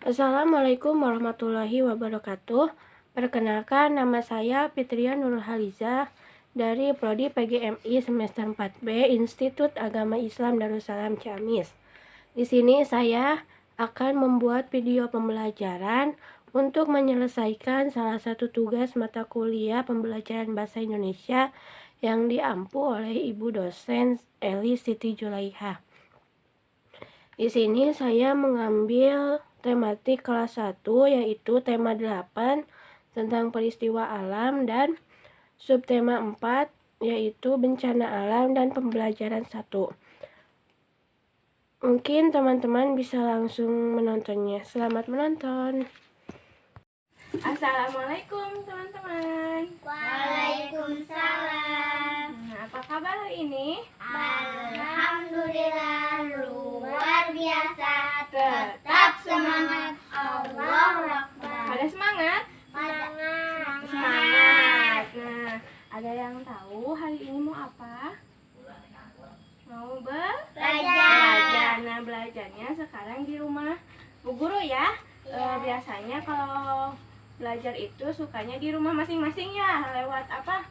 Assalamualaikum warahmatullahi wabarakatuh. Perkenalkan, nama saya Fitria Nurhaliza dari Prodi PGMI semester 4B Institut Agama Islam Darussalam Ciamis. Di sini saya akan membuat video pembelajaran untuk menyelesaikan salah satu tugas mata kuliah pembelajaran bahasa Indonesia yang diampu oleh Ibu dosen Eli Siti Julaiha. Di sini saya mengambil tematik kelas 1 yaitu tema 8 tentang peristiwa alam dan subtema 4 yaitu bencana alam dan pembelajaran 1. Mungkin teman-teman bisa langsung menontonnya. Selamat menonton. Assalamualaikum teman-teman. Waalaikumsalam. Apa kabar hari ini? Alhamdulillah luar biasa. Tetap semangat. Allahu Akbar. Ada semangat? Semangat. Nah, ada yang tahu hari ini mau apa? Mau belajar. Nah, belajarnya sekarang di rumah Bu Guru ya. Biasanya kalau belajar itu sukanya di rumah masing-masing ya. Lewat apa?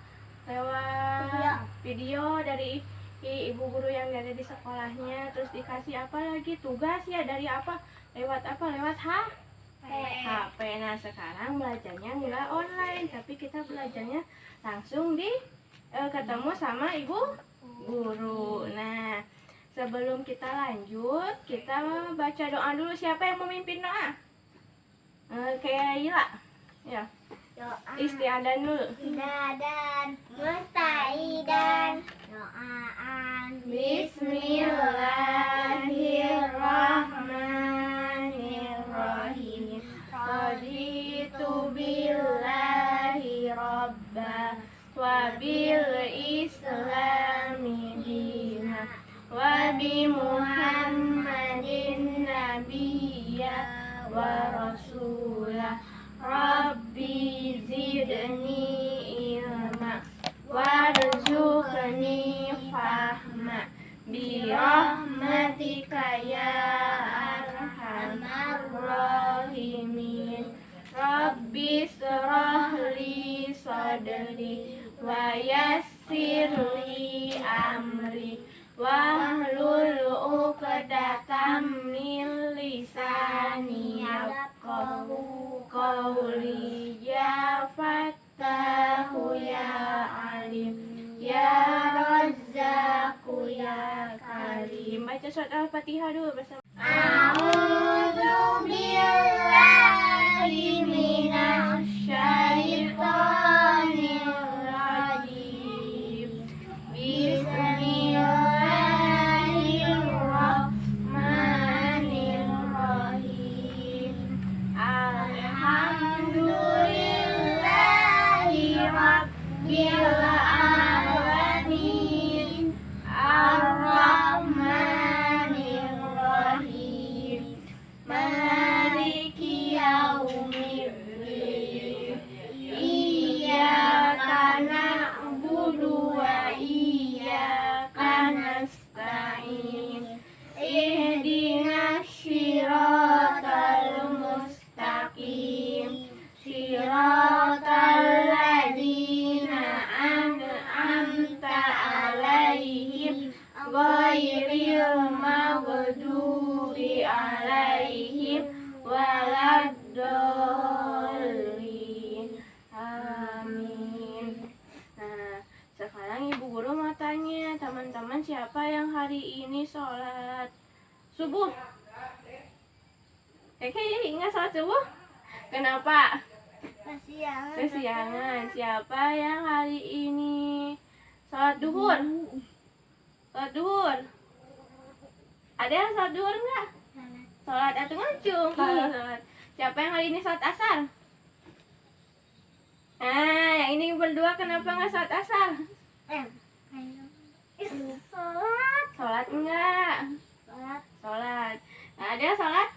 Lewat video dari ibu guru yang ada di sekolahnya. Terus dikasih apa lagi? Tugas ya dari apa? Lewat apa? Lewat HP. Nah, sekarang belajarnya nggak online, tapi kita belajarnya langsung di ketemu sama ibu guru. Nah, sebelum kita lanjut, kita baca doa dulu. Siapa yang memimpin doa? Kayak Ila. Ya. Istiadan dulu. Istiadan, mustaidan, doaan. Bismillahirrahmanirrahim. Raditu billahi rabba wa bil islami dina wa bi Muhammadin nabiyya wa rasulah. Rabbi zidni ilma warzuqni fahma bi rahmatika ya arhamar rahimin. Rabbi shrah li sadri wa yassir li amri wahlul 'uqdatam min lisani yafqahu qawli. Ya Fattahu ya Alim ya Razzaqu ya Karim. Baca surat Al-Fatihah dulu bersama. A'udzu billahi minasy syaithanir rajim. Bismillahirrahmanirrahim. Alhamdulillahi rabbil alamin. Ar-Rahmanir-Rahim. Maliki yaumiddin. Iyyaka na'budu wa iyyaka nasta'in. Ihdinas siratal mustaqim. Siratal ladzina an'amta 'alaihim ghairil maghdubi 'alaihim waladdallin. Amin. Nah, sekarang Ibu Guru mau tanya teman-teman, siapa yang hari ini sholat subuh? Kayaknya ingat sholat subuh? Kenapa? Kesiangan. Siapa yang hari ini sholat duhur? Sholat duhur. Ada yang sholat duhur enggak? Sholat atau ngacung kalau sholat. Siapa yang hari ini sholat asar? Nah, yang ini berdua kenapa nggak sholat asar? Sholat enggak? Sholat. Nah, ada yang sholat?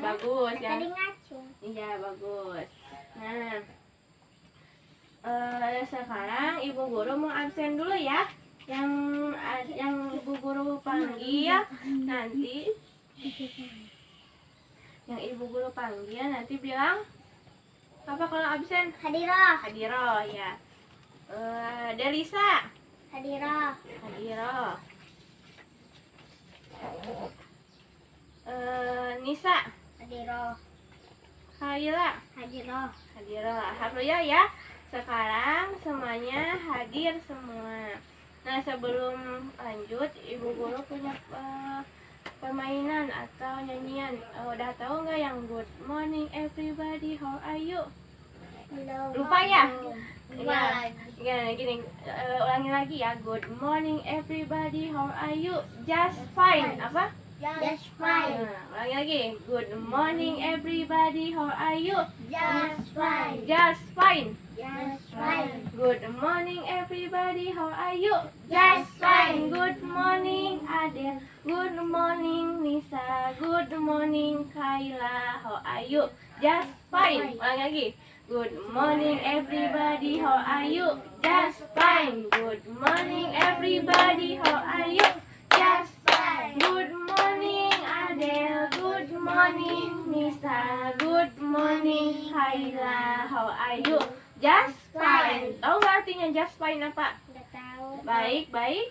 Bagus ya. Iya, bagus. Nah, sekarang Ibu Guru mau absen dulu ya. Yang Ibu Guru panggil nanti yang ibu guru panggil nanti bilang apa kalau absen? Hadiroh. Hadiroh ya. Delisa. Hadiroh. Hadiroh. Nisa. Hadiroh. Khaila. Hadiroh. Hadiroh. Alhamdulillah ya. Sekarang semuanya hadir semua. Nah, sebelum lanjut, ibu guru punya permainan atau nyanyian. Udah tahu nggak yang Good Morning Everybody, How are you? Lupa ya? Ya, gini, ulangi lagi ya. Good morning everybody, how are you? Just fine. Apa? Just fine. Nah, ulangi lagi. Good morning everybody, how are you? Just fine. Just fine. Just fine. Good morning everybody, how are you? Just fine. Good morning Adel. Good morning Nisa. Good morning Kayla. How are you? Just fine. Ulangi lagi. Good morning everybody, how are you? Just fine. Good morning everybody, how are you? Just fine. Good morning Adel. Good morning Nisa. Good morning Kayla. How are you? Just fine. Tahu nggak artinya just fine apa? Udah tahu. Baik-baik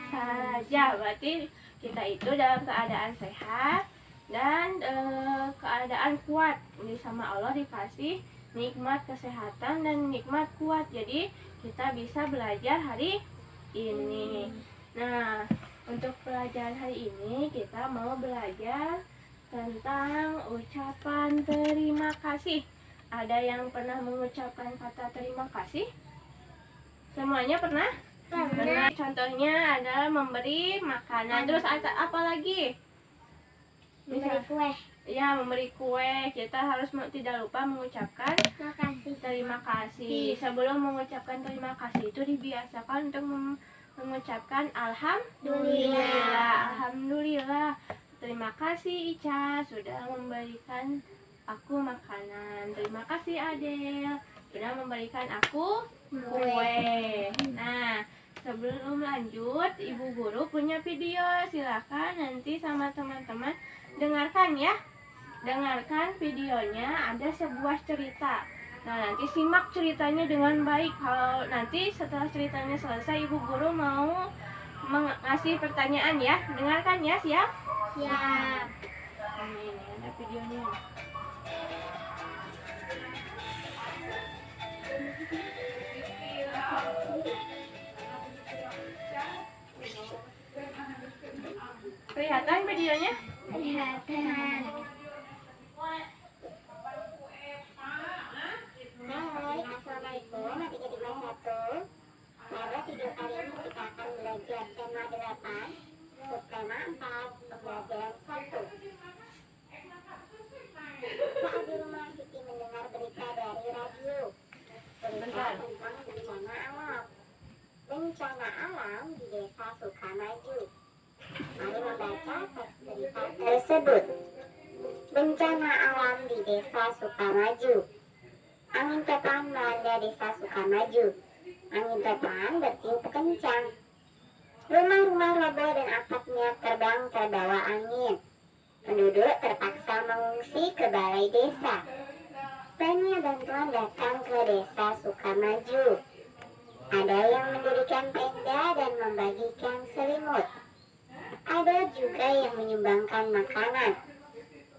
saja. Berarti kita itu dalam keadaan sehat dan keadaan kuat. Ini sama Allah dikasih nikmat kesehatan dan nikmat kuat. Jadi kita bisa belajar hari ini. Nah, untuk pelajaran hari ini kita mau belajar tentang ucapan terima kasih. Ada yang pernah mengucapkan kata terima kasih? Semuanya pernah? Pernah. Contohnya adalah memberi makanan. Terus apa lagi? Memberi kue. Ya, memberi kue. Kita harus tidak lupa mengucapkan Makasih. terima kasih. Sebelum mengucapkan terima kasih itu dibiasakan untuk mengucapkan alhamdulillah. Alhamdulillah. Terima kasih Ica sudah memberikan aku makanan. Terima kasih Adel sudah memberikan aku kue. Nah, sebelum lanjut, Ibu Guru punya video. Silakan nanti sama teman-teman dengarkan ya. Dengarkan videonya, ada sebuah cerita. Nah, nanti simak ceritanya dengan baik. Kalau nanti setelah ceritanya selesai, Ibu Guru mau mengasih pertanyaan ya. Dengarkan ya, siap? Siap. Ini ada videonya. Kelihatan videonya? Kelihatan. Hai, assalamualaikum. Adik adik kelas 1. Pada video kali ini kita akan belajar tema 8, subtema 4, pembelajaran 1. Saat di rumah Siti mendengar berita dari radio. Berita tentang bencana alam. Bencana alam di desa Sukamaju. Mari membaca teks berita tersebut. Bencana alam di desa Sukamaju. Angin topan melanda desa Sukamaju. Angin topan bertiup kencang. Rumah-rumah roboh dan atapnya terbang terbawa angin. Penduduk terpaksa mengungsi ke balai desa. Banyak bantuan datang ke desa Sukamaju. Ada yang mendirikan tenda dan membagikan selimut. Ada juga yang menyumbangkan makanan.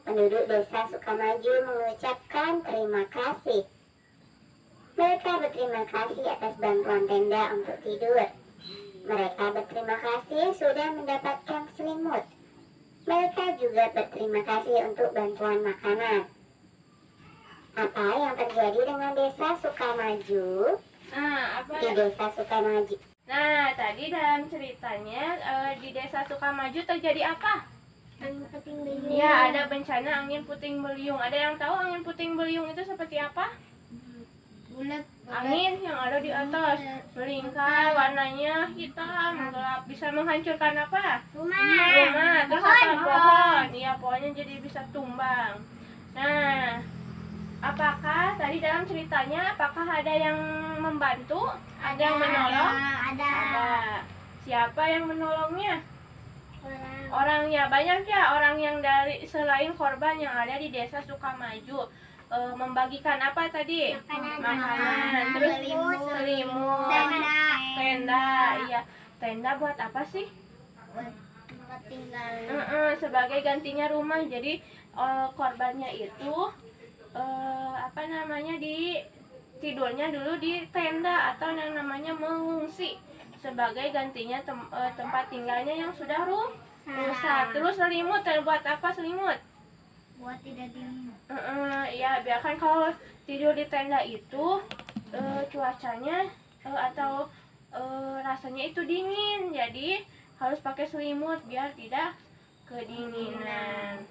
Penduduk desa Sukamaju mengucapkan terima kasih. Mereka berterima kasih atas bantuan tenda untuk tidur. Mereka berterima kasih sudah mendapatkan selimut. Mereka juga berterima kasih untuk bantuan makanan. Apa yang terjadi dengan desa Sukamaju? Di desa Sukamaju. Nah, tadi dalam ceritanya di desa Sukamaju terjadi apa? Angin puting beliung. Ya, ada bencana angin puting beliung. Ada yang tahu angin puting beliung itu seperti apa? Bulat. Angin yang ada di atas melingkar, warnanya hitam, gelap, bisa menghancurkan apa? Rumah. Terus apa? Pohon. Iya, pohonnya jadi bisa tumbang. Nah, apakah tadi dalam ceritanya apakah ada yang membantu? Ada yang menolong? Ada. Ada. Siapa yang menolongnya? Orang. Orangnya banyak ya, orang yang dari selain korban yang ada di desa Sukamaju. Membagikan apa tadi? Makanan. Terus selimut, tenda. Iya, tenda buat apa sih? Sebagai gantinya rumah. Jadi korbannya itu apa namanya, di tidurnya dulu di tenda atau yang namanya mengungsi sebagai gantinya tempat tinggalnya yang sudah rusak. Terus selimut buat apa selimut? Buat tidak dingin. Ya biarkan kalau tidur di tenda itu cuacanya atau rasanya itu dingin, jadi harus pakai selimut biar tidak kedinginan.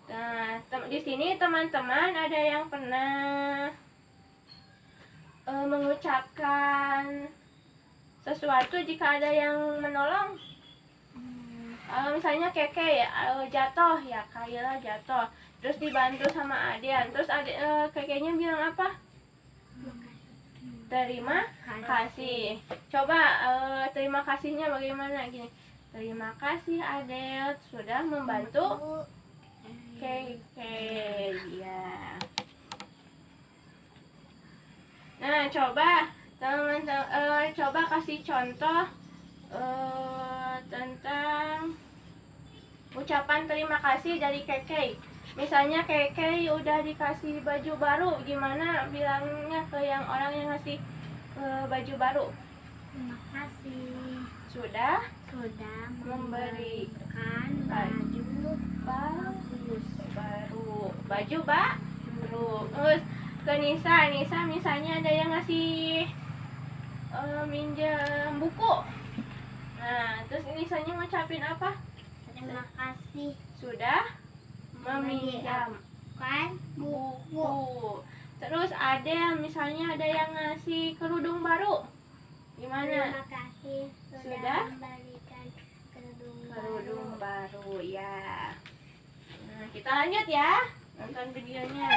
Nah, di sini teman-teman ada yang pernah mengucapkan sesuatu jika ada yang menolong? Misalnya Keke ya jatuh, ya Kayla jatuh, terus dibantu sama Adian, terus Kekenya bilang apa? Terima kasih. Coba terima kasihnya bagaimana gini? Terima kasih Adel sudah membantu Keke. Ya. Nah, coba teman-teman coba kasih contoh tentang ucapan terima kasih dari Keke. Misalnya Keke udah dikasih baju baru, gimana bilangnya ke yang orang yang ngasih baju baru? Terima kasih Sudah memberikan baju baru. Terus ke Nisa misalnya ada yang ngasih minjem buku. Nah, terus Nisanya ngucapin apa? Terima kasih Sudah meminjamkan buku. Terus ada misalnya ada yang ngasih kerudung baru. Gimana? Terima kasih Sudah memberikan kerudung baru ya. Nah, kita lanjut ya nonton videonya.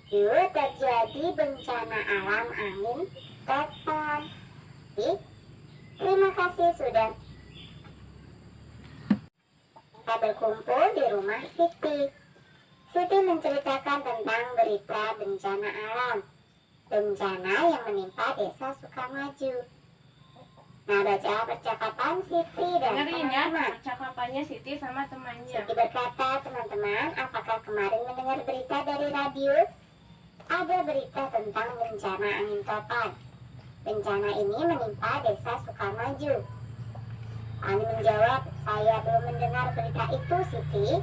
Dulu terjadi bencana alam angin topan. Terima kasih sudah kita berkumpul di rumah Siti. Siti menceritakan tentang berita bencana alam, bencana yang menimpa desa Sukamaju. Nah, baca percakapan Siti dan Dengerin ya teman-teman. percakapannya Siti sama temannya. Siti berkata, teman-teman, apakah kemarin mendengar berita dari radio? Ada berita tentang bencana angin topan. Bencana ini menimpa desa Sukamaju. Ani menjawab, saya belum mendengar berita itu, Siti.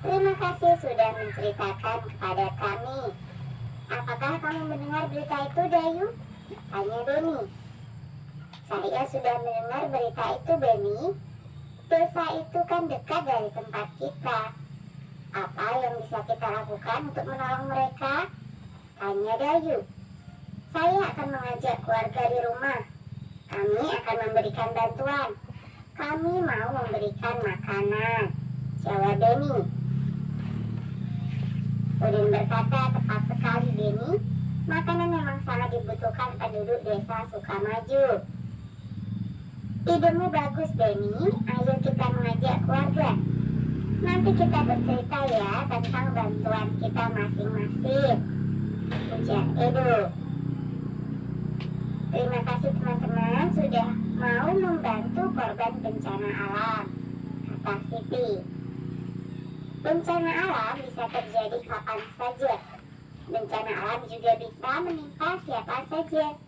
Terima kasih sudah menceritakan kepada kami. Apakah kamu mendengar berita itu, Dayu? Tanya Beni. Saya sudah mendengar berita itu, Beni. Desa itu kan dekat dari tempat kita. Apa yang bisa kita lakukan untuk menolong mereka? Tanya Dayu. Saya akan mengajak keluarga di rumah. Kami akan memberikan bantuan. Kami mau memberikan makanan. Jawab Beni. Udin berkata, tepat sekali Beni. Makanan memang sangat dibutuhkan penduduk desa Sukamaju. Idemu bagus Beni. Ayo kita mengajak keluarga. Nanti kita bercerita ya tentang bantuan kita masing-masing. Ujar Edo. Terima kasih teman-teman sudah mau membantu korban bencana alam, kata Siti. Bencana alam bisa terjadi kapan saja. Bencana alam juga bisa menimpa siapa saja.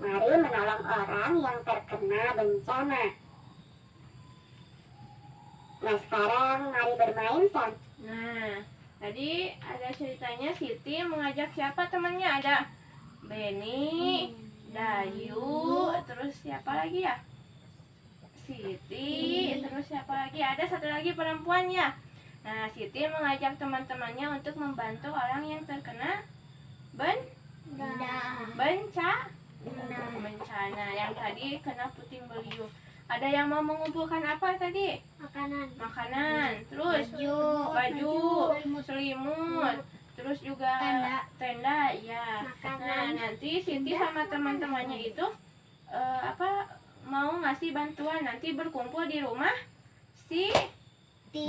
Mari menolong orang yang terkena bencana. Nah, sekarang mari bermain, San. Nah, tadi ada ceritanya Siti mengajak siapa temannya? Ada Beni, Dayu, terus siapa lagi ya? Siti, terus siapa lagi? Ada satu lagi perempuan ya. Nah, Siti mengajak teman-temannya untuk membantu orang yang terkena bencana. Yang tadi kena puting beliung. Ada yang mau mengumpulkan apa tadi? Makanan. Makanan, terus baju, selimut, terus juga tenda ya. Nah, nanti Siti sama teman-temannya itu mau ngasih bantuan, nanti berkumpul di rumah Siti.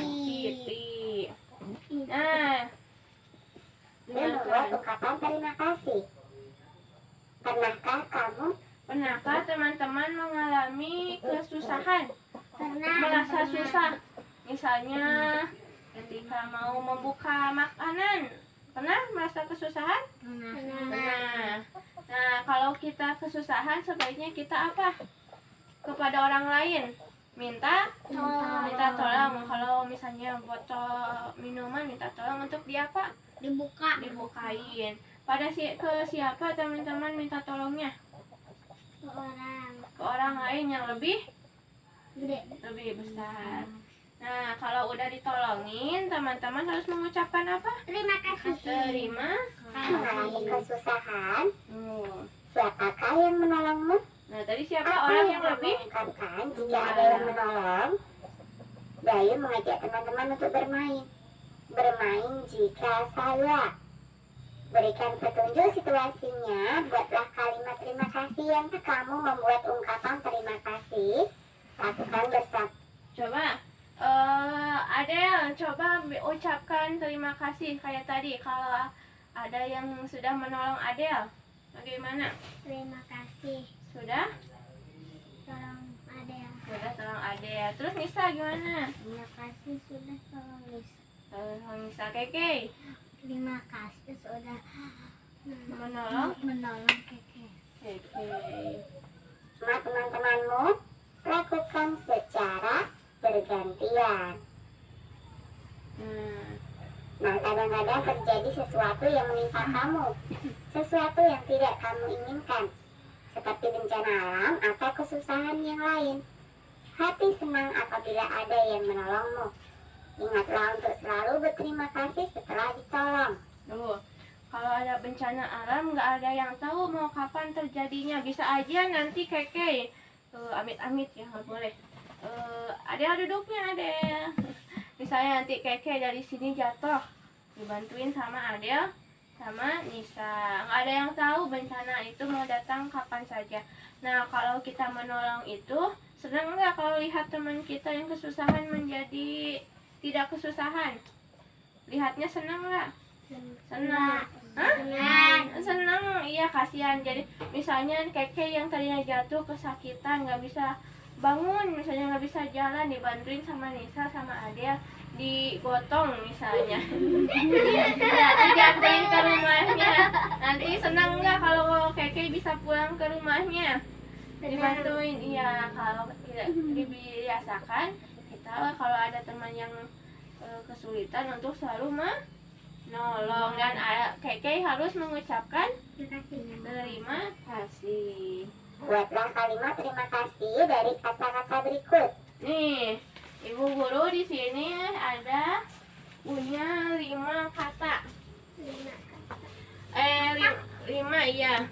Nah, membuat ungkapan terima kasih. Pernahkah teman-teman mengalami kesusahan? Merasa susah? Misalnya ketika mau membuka makanan. Pernah merasa kesusahan? Pernah. Nah, kalau kita kesusahan sebaiknya kita apa? Kepada orang lain. Minta tolong. Kalau misalnya botol minuman minta tolong untuk dibukain. Ke siapa teman-teman minta tolongnya? Ke orang lain yang lebih besar. Nah, kalau udah ditolongin, teman-teman harus mengucapkan apa? Terima kasih. Terima Mengalami kasih. kesusahan, Hmm. siapakah yang menolongmu? Nah, tadi siapa orang yang lebih? Mengungkapkan jika ada yang menolong, Bayu mengajak teman-teman untuk bermain. Bermain jika saya berikan petunjuk situasinya, buatlah kalimat terima kasih. Yang kamu membuat ungkapan terima kasih, lakukan bersama. Coba, Adel, coba ucapkan terima kasih kayak tadi. Kalau ada yang sudah menolong Adel, bagaimana? Terima kasih, Sudah? tolong ada. Sudah tolong Adel. Terus Nisa gimana? Terima kasih sudah tolong Lisa. Tolong Nisa Keke Terima kasih sudah menolong Keke. Keke. Semua teman-temanmu lakukan secara bergantian. Nah, kadang-kadang terjadi sesuatu yang menimpa kamu, sesuatu yang tidak kamu inginkan, seperti bencana alam atau kesusahan yang lain. Hati senang apabila ada yang menolongmu. Ingatlah untuk selalu berterima kasih setelah ditolong. Tuh, kalau ada bencana alam nggak ada yang tahu mau kapan terjadinya. Bisa aja nanti Keke amit-amit ya, nggak boleh. Adel duduknya Adel. Misalnya nanti Keke dari sini jatuh, dibantuin sama Adel sama Nisa. Nggak ada yang tahu bencana itu mau datang kapan saja. Nah, kalau kita menolong itu, senang nggak kalau lihat teman kita yang kesusahan menjadi tidak kesusahan? Lihatnya senang nggak? Senang. Hah? Senang. Iya, kasihan. Jadi misalnya Keke yang tadinya jatuh kesakitan, nggak bisa bangun, misalnya nggak bisa jalan, dibantuin sama Nisa sama Adel, digotong misalnya. Nanti dianterin ke rumahnya. Nanti senang nggak kalau Keke bisa pulang ke rumahnya? Dibantuin. Iya, kalau tidak dibiasakan kita kalau ada teman yang kesulitan untuk selalu menolong, dan Keke harus mengucapkan terima kasih. Buatlah kalimat terima kasih dari kata-kata berikut. Nih, Ibu Guru di sini ada punya 5 kata. 5 iya.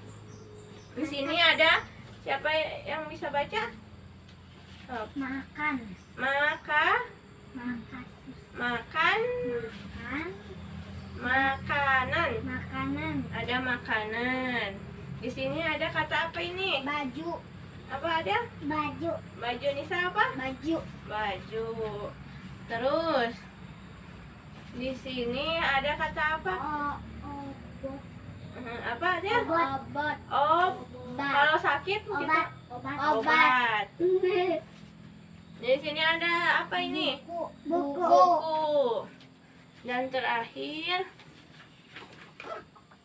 Di sini ada siapa yang bisa baca? Makan. Makan. Makanan. Ada makanan. Di sini ada kata apa ini? Baju. Apa ada? Baju. Baju. Nisa apa? Baju. Baju. Terus di sini ada kata apa? Apa ada? Obat. Kalau sakit kita obat. Di sini ada apa ini? Buku. Dan terakhir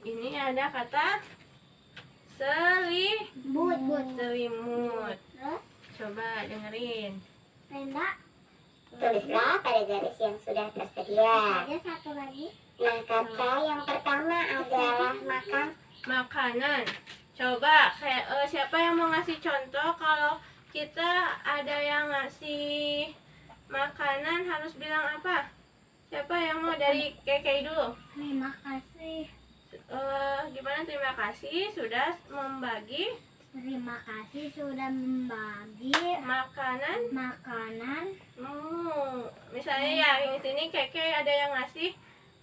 ini ada kata selimut. Coba dengerin. Tulislah pada garis yang sudah tersedia. Ada satu lagi. Nah, kata yang pertama adalah Makanan. Coba siapa yang mau ngasih contoh kalau kita ada yang ngasih makanan harus bilang apa? Siapa yang mau? Dari Keke dulu. Terima kasih. Gimana terima kasih sudah membagi Terima kasih sudah membagi makanan. Misalnya ya, yang sini Keke ada yang ngasih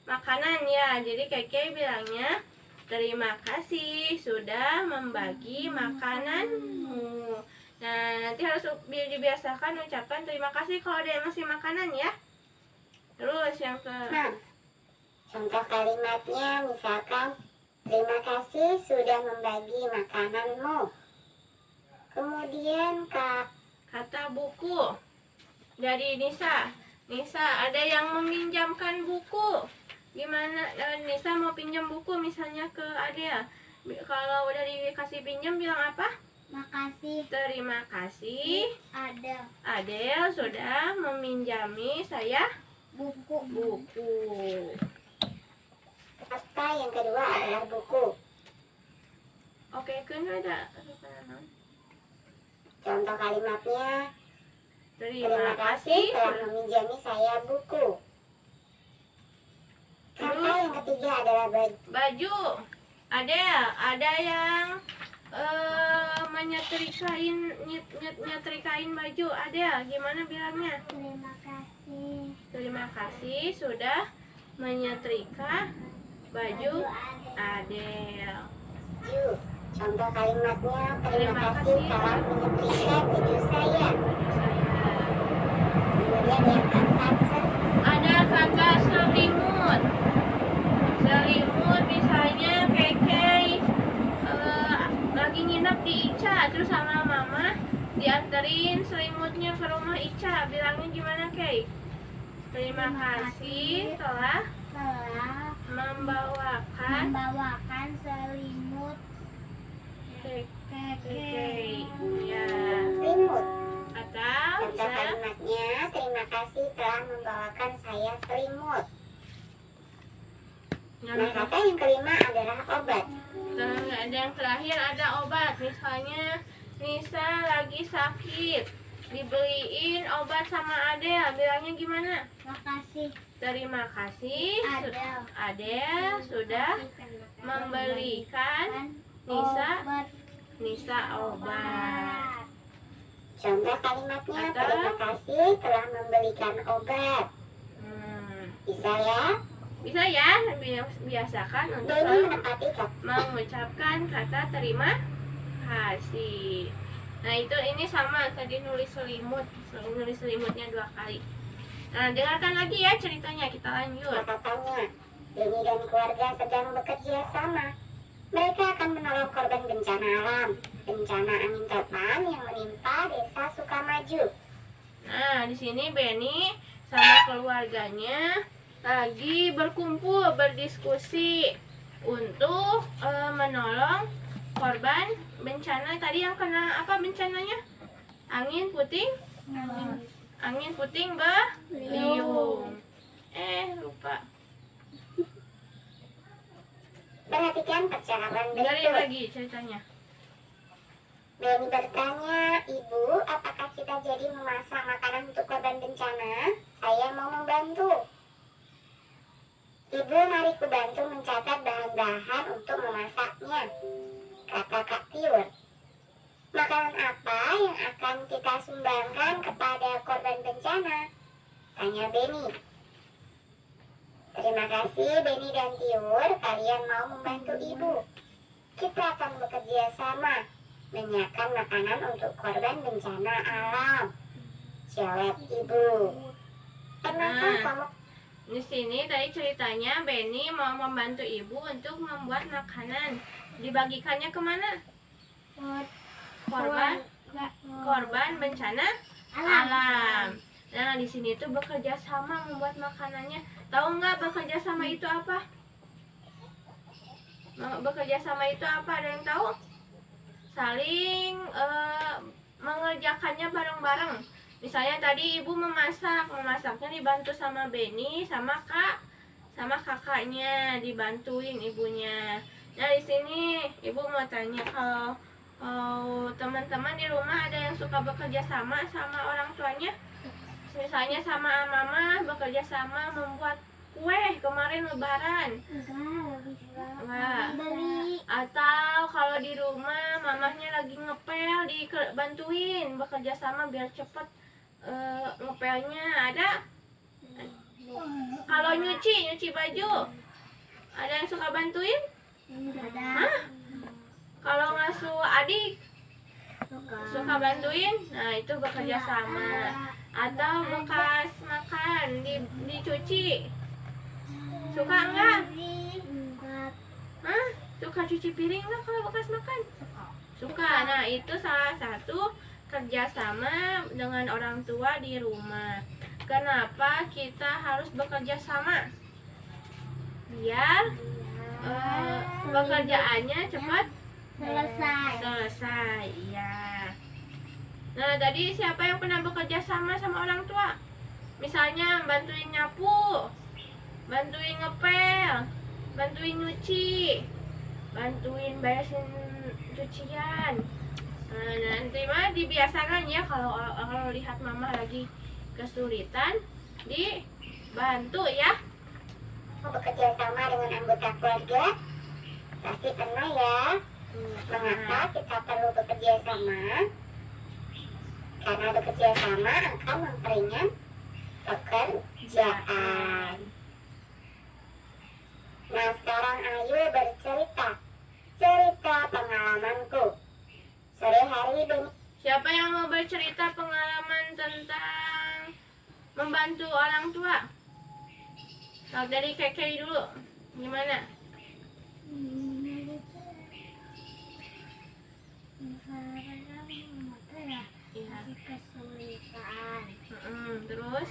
makanan ya. Jadi Keke bilangnya terima kasih sudah membagi makananmu. Nah, nanti harus dibiasakan ucapan terima kasih kalau ada yang ngasih makanan ya. Terus yang ke Nah, contoh kalimatnya misalkan terima kasih sudah membagi makananmu. Kemudian kata buku dari Nisa. Nisa, ada yang meminjamkan buku. Gimana Nisa mau pinjam buku misalnya ke Adel? Kalau udah dikasih pinjam bilang apa? makasih Terima kasih. ada Adel sudah meminjami saya buku. buku. Kata yang kedua adalah buku. Oke, kan ada. Contoh kalimatnya Terima kasih. telah meminjami saya buku. Kata yang ketiga adalah Baju. Adel, ada yang menyetrikain baju. Adel, gimana bilangnya? terima kasih Terima kasih sudah menyetrika baju Adel. baju. Contoh kalimatnya terima Terima kasih kasih telah menyetrika baju saya. Baju saya. Kemudian yang keempat Ada kata selimut. Selimut misalnya Keke lagi nginep di Ica, terus sama mama dianterin selimutnya ke rumah Ica. Bilangnya gimana, Kei? Terima kasih telah membawakan selimut Keke. Ya. selimut. Atau Contoh bisa kalimatnya terima kasih telah membawakan saya selimut. Nah, kata yang kelima adalah obat. ada yang terakhir ada obat. Misalnya Nisa lagi sakit, dibeliin obat sama Adel. Bilangnya gimana? Makasih Terima kasih Adel sudah membelikan Nisa obat. Contoh kalimatnya Atau? terima kasih telah membelikan obat. Bisa ya? Bisa ya, biasakan untuk Beni selalu menepati kata. mengucapkan kata terima kasih. Nah, ini sama tadi nulis selimutnya 2 kali. Nah, dengarkan lagi ya ceritanya, kita lanjut. Katanya, Beni dan keluarga sedang bekerja sama. Mereka akan menolong korban bencana alam, bencana angin topan yang menimpa desa Sukamaju. Nah, di sini Beni sama keluarganya lagi berkumpul, berdiskusi untuk menolong korban bencana. Tadi yang kena apa bencananya? Angin puting beliung. Lupa. Perhatikan percakapan Dengerin berikut. lagi ceritanya. Beni bertanya, Ibu, apakah kita jadi memasak makanan untuk korban bencana? Saya mau membantu. Ibu, mari ku bantu mencatat bahan-bahan untuk memasaknya, kata Kak Tiur. Makanan apa yang akan kita sumbangkan kepada korban bencana? Tanya Beni. Terima kasih Beni dan Tiur, kalian mau membantu Ibu. Kita akan bekerja sama, menyiapkan makanan untuk korban bencana alam. Jawab Ibu. Pernahkah Nah. kamu Di sini tadi ceritanya Beni mau membantu ibu untuk membuat makanan. Dibagikannya kemana? Korban bencana alam. Nah, di sini tuh bekerja sama membuat makanannya. Tahu nggak bekerja sama itu apa? Bekerja sama itu apa? Ada yang tahu? Saling mengerjakannya bareng-bareng. Misalnya tadi ibu memasaknya dibantu sama Beni, sama kakaknya, dibantuin ibunya. Nah, di sini ibu mau tanya, kalau teman-teman di rumah ada yang suka bekerja sama orang tuanya? Misalnya sama mama bekerja sama membuat kue kemarin lebaran. Enggak. Atau kalau di rumah mamahnya lagi ngepel, dibantuin bekerja sama biar cepet ngepelnya. Ada? Kalau nyuci baju, ada yang suka bantuin? Hah? Kalau ngasuh adik, suka bantuin? Nah, itu bekerja sama. Atau bekas makan dicuci, suka enggak? Hah? Suka cuci piring enggak kalau bekas makan? Suka. Nah, itu salah satu kerjasama dengan orang tua di rumah. Kenapa kita harus bekerja sama? Biar pekerjaannya cepat selesai. Iya. Nah, tadi siapa yang pernah bekerja sama orang tua? Misalnya bantuin nyapu, bantuin ngepel, bantuin nyuci, bantuin beresin cucian. Nah, nanti mah dibiasakan ya kalau lihat mama lagi kesulitan, dibantu ya. Bekerja sama dengan anggota keluarga pasti pernah ya. Mengapa kita perlu bekerja sama? Karena bekerja sama akan memperingan pekerjaan. Nah, sekarang ayo bercerita. Cerita pengalamanku. Sore hari ini. Siapa yang mau bercerita pengalaman tentang membantu orang tua? Nah, dari Keke dulu. Gimana? Iya. Kesulitan. Terus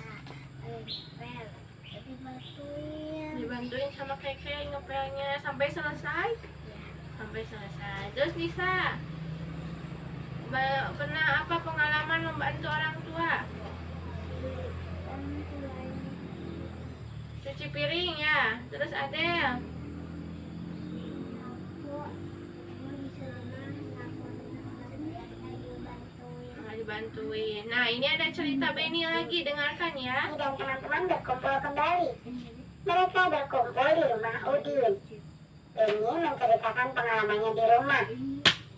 dibantuin sama Keke ngepelnya sampai selesai. Terus Nisa, pernah apa pengalaman membantu orang tua? Cuci piring ya. Terus Adel? Dibantuin. Nah, ini ada cerita Benny lagi, dengarkan ya. Dan teman-teman berkumpul kembali. Mereka berkumpul di rumah Udin. Benny menceritakan pengalamannya di rumah.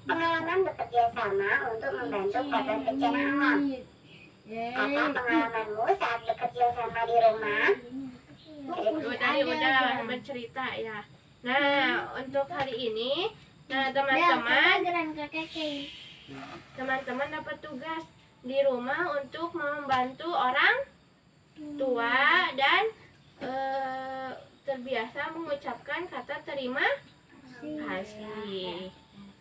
Pengalaman bekerja sama untuk membantu korban bencana alam. Apa pengalamanmu saat bekerja sama di rumah? Tadi udah bercerita ya. Nah, untuk hari ini, nah teman-teman dapat tugas di rumah untuk membantu orang tua dan terbiasa mengucapkan kata terima kasih.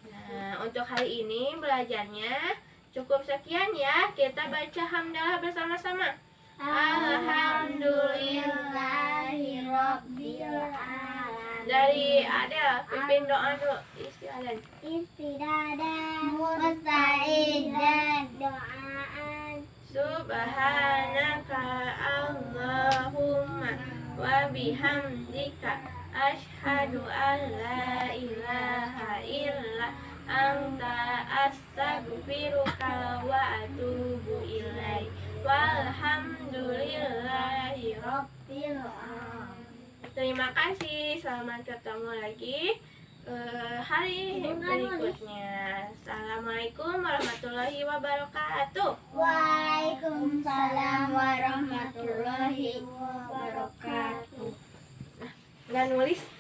Nah, untuk hari ini belajarnya cukup sekian ya. Kita baca hamdalah bersama-sama. Alhamdulillahirabbil alamin. Dari Adel, pimpin doa dulu. Istiadan. Musta'idan doaan. Subhanaka Allahumma wa bihamdika asyhadu an la ilaha illa anta astaghfiruka wa atubu ilaik. Walhamdulillahi rabbil alamin. Terima kasih, selamat ketemu lagi hari berikutnya. Assalamualaikum warahmatullahi wabarakatuh. Waalaikumsalam warahmatullahi wabarakatuh. Nggak nulis.